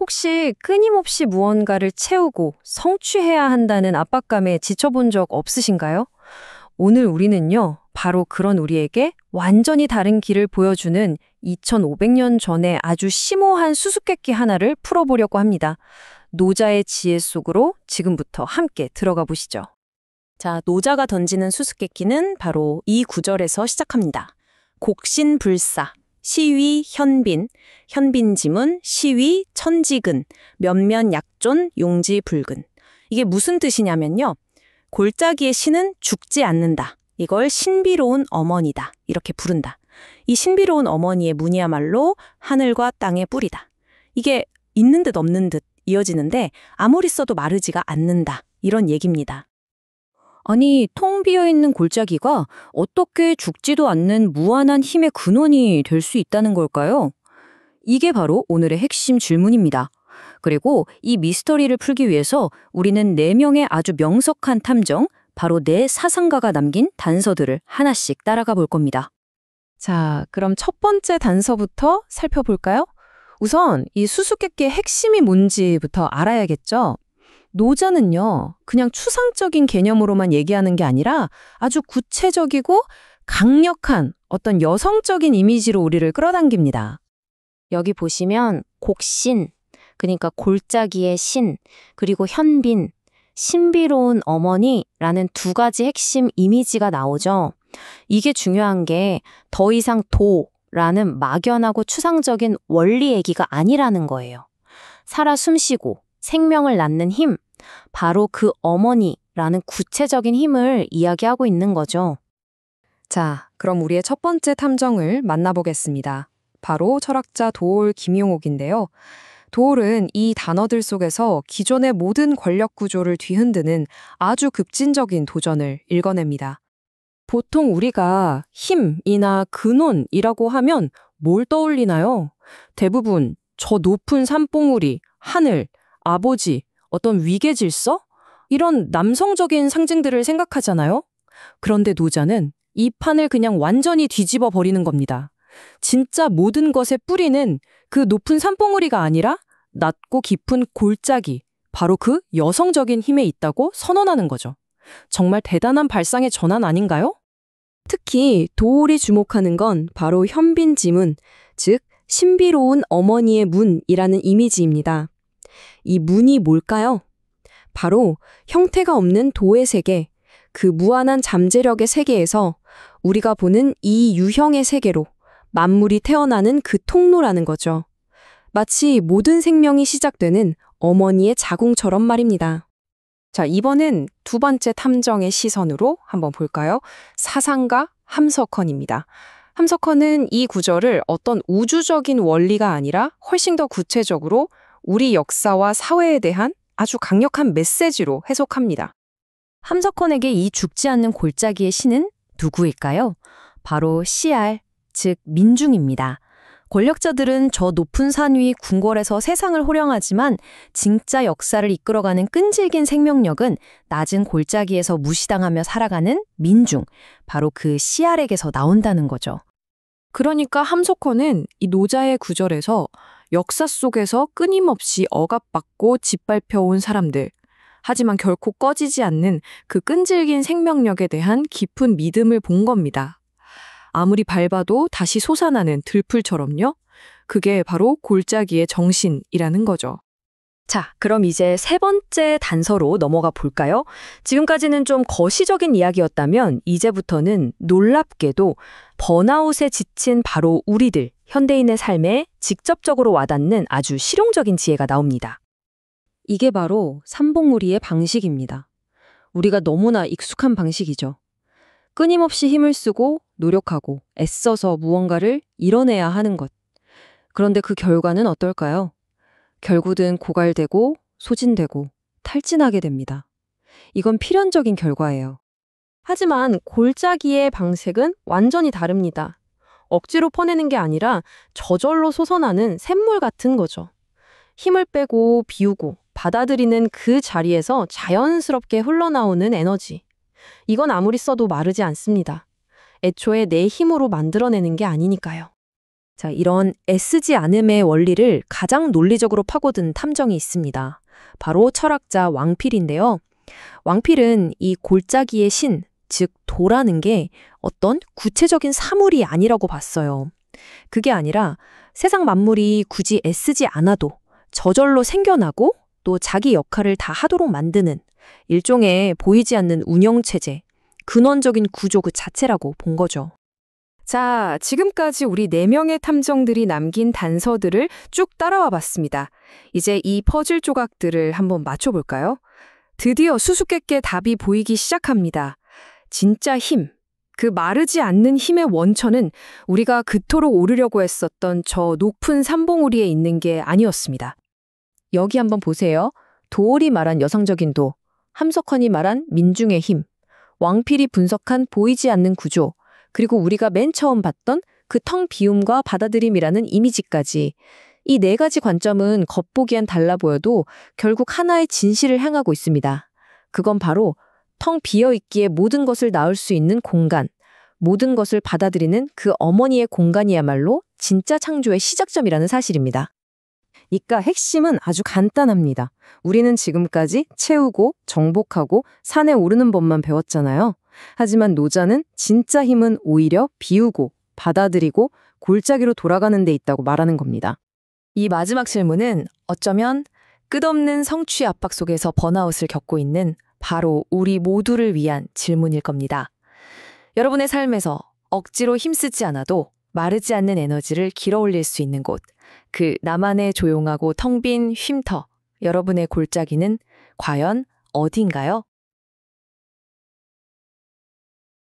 혹시 끊임없이 무언가를 채우고 성취해야 한다는 압박감에 지쳐본 적 없으신가요? 오늘 우리는요, 바로 그런 우리에게 완전히 다른 길을 보여주는 2500년 전에 아주 심오한 수수께끼 하나를 풀어보려고 합니다. 노자의 지혜 속으로 지금부터 함께 들어가 보시죠. 자, 노자가 던지는 수수께끼는 바로 이 구절에서 시작합니다. 곡신불사, 시위 현빈, 현빈지문, 시위 천지근, 면면약존, 용지불근. 이게 무슨 뜻이냐면요. 골짜기의 신은 죽지 않는다. 이걸 신비로운 어머니다. 이렇게 부른다. 이 신비로운 어머니의 문이야말로 하늘과 땅의 뿌리다. 이게 있는 듯 없는 듯 이어지는데 아무리 써도 마르지가 않는다. 이런 얘기입니다. 아니, 텅 비어있는 골짜기가 어떻게 죽지도 않는 무한한 힘의 근원이 될 수 있다는 걸까요? 이게 바로 오늘의 핵심 질문입니다. 그리고 이 미스터리를 풀기 위해서 우리는 4명의 아주 명석한 탐정, 바로 4사상가가 남긴 단서들을 하나씩 따라가 볼 겁니다. 자, 그럼 첫 번째 단서부터 살펴볼까요? 우선 이 수수께끼의 핵심이 뭔지부터 알아야겠죠? 노자는요, 그냥 추상적인 개념으로만 얘기하는 게 아니라 아주 구체적이고 강력한 어떤 여성적인 이미지로 우리를 끌어당깁니다. 여기 보시면 곡신, 그러니까 골짜기의 신, 그리고 현빈, 신비로운 어머니라는 2가지 핵심 이미지가 나오죠. 이게 중요한 게 더 이상 도라는 막연하고 추상적인 원리 얘기가 아니라는 거예요. 살아 숨쉬고 생명을 낳는 힘, 바로 그 어머니라는 구체적인 힘을 이야기하고 있는 거죠. 자, 그럼 우리의 첫 번째 탐정을 만나보겠습니다. 바로 철학자 도올 김용옥인데요. 도올은 이 단어들 속에서 기존의 모든 권력 구조를 뒤흔드는 아주 급진적인 도전을 읽어냅니다. 보통 우리가 힘이나 근원이라고 하면 뭘 떠올리나요? 대부분 저 높은 산봉우리, 하늘, 아버지, 어떤 위계 질서? 이런 남성적인 상징들을 생각하잖아요? 그런데 노자는 이 판을 그냥 완전히 뒤집어 버리는 겁니다. 진짜 모든 것의 뿌리는 그 높은 산봉우리가 아니라 낮고 깊은 골짜기, 바로 그 여성적인 힘에 있다고 선언하는 거죠. 정말 대단한 발상의 전환 아닌가요? 특히 도올이 주목하는 건 바로 현빈지문, 즉 신비로운 어머니의 문이라는 이미지입니다. 이 문이 뭘까요? 바로 형태가 없는 도의 세계, 그 무한한 잠재력의 세계에서 우리가 보는 이 유형의 세계로 만물이 태어나는 그 통로라는 거죠. 마치 모든 생명이 시작되는 어머니의 자궁처럼 말입니다. 자, 이번엔 2번째 탐정의 시선으로 한번 볼까요? 사상가 함석헌입니다. 함석헌은 이 구절을 어떤 우주적인 원리가 아니라 훨씬 더 구체적으로 우리 역사와 사회에 대한 아주 강력한 메시지로 해석합니다. 함석헌에게 이 죽지 않는 골짜기의 신은 누구일까요? 바로 씨알, 즉 민중입니다. 권력자들은 저 높은 산 위 궁궐에서 세상을 호령하지만 진짜 역사를 이끌어가는 끈질긴 생명력은 낮은 골짜기에서 무시당하며 살아가는 민중, 바로 그 씨알에게서 나온다는 거죠. 그러니까 함석헌은 이 노자의 구절에서 역사 속에서 끊임없이 억압받고 짓밟혀온 사람들, 하지만 결코 꺼지지 않는 그 끈질긴 생명력에 대한 깊은 믿음을 본 겁니다. 아무리 밟아도 다시 솟아나는 들풀처럼요. 그게 바로 골짜기의 정신이라는 거죠. 자, 그럼 이제 3번째 단서로 넘어가 볼까요? 지금까지는 좀 거시적인 이야기였다면 이제부터는 놀랍게도 번아웃에 지친 바로 우리들, 현대인의 삶에 직접적으로 와닿는 아주 실용적인 지혜가 나옵니다. 이게 바로 산봉우리의 방식입니다. 우리가 너무나 익숙한 방식이죠. 끊임없이 힘을 쓰고 노력하고 애써서 무언가를 이뤄내야 하는 것. 그런데 그 결과는 어떨까요? 결국은 고갈되고 소진되고 탈진하게 됩니다. 이건 필연적인 결과예요. 하지만 골짜기의 방식은 완전히 다릅니다. 억지로 퍼내는 게 아니라 저절로 솟아나는 샘물 같은 거죠. 힘을 빼고 비우고 받아들이는 그 자리에서 자연스럽게 흘러나오는 에너지. 이건 아무리 써도 마르지 않습니다. 애초에 내 힘으로 만들어내는 게 아니니까요. 자, 이런 애쓰지 않음의 원리를 가장 논리적으로 파고든 탐정이 있습니다. 바로 철학자 왕필인데요. 왕필은 이 골짜기의 신, 즉 도라는 게 어떤 구체적인 사물이 아니라고 봤어요. 그게 아니라 세상 만물이 굳이 애쓰지 않아도 저절로 생겨나고 또 자기 역할을 다 하도록 만드는 일종의 보이지 않는 운영체제, 근원적인 구조 그 자체라고 본 거죠. 자, 지금까지 우리 4명의 탐정들이 남긴 단서들을 쭉 따라와 봤습니다. 이제 이 퍼즐 조각들을 한번 맞춰볼까요? 드디어 수수께끼의 답이 보이기 시작합니다. 진짜 힘, 그 마르지 않는 힘의 원천은 우리가 그토록 오르려고 했었던 저 높은 산봉우리에 있는 게 아니었습니다. 여기 한번 보세요. 도올이 말한 여성적인 도, 함석헌이 말한 민중의 힘, 왕필이 분석한 보이지 않는 구조, 그리고 우리가 맨 처음 봤던 그 텅 비움과 받아들임이라는 이미지까지 이 4가지 관점은 겉보기엔 달라 보여도 결국 하나의 진실을 향하고 있습니다. 그건 바로 텅 비어있기에 모든 것을 낳을 수 있는 공간, 모든 것을 받아들이는 그 어머니의 공간이야말로 진짜 창조의 시작점이라는 사실입니다. 그러니까 핵심은 아주 간단합니다. 우리는 지금까지 채우고 정복하고 산에 오르는 법만 배웠잖아요. 하지만 노자는 진짜 힘은 오히려 비우고 받아들이고 골짜기로 돌아가는 데 있다고 말하는 겁니다. 이 마지막 질문은 어쩌면 끝없는 성취 압박 속에서 번아웃을 겪고 있는 바로 우리 모두를 위한 질문일 겁니다. 여러분의 삶에서 억지로 힘쓰지 않아도 마르지 않는 에너지를 길어올릴 수 있는 곳, 그 나만의 조용하고 텅 빈 쉼터, 여러분의 골짜기는 과연 어딘가요?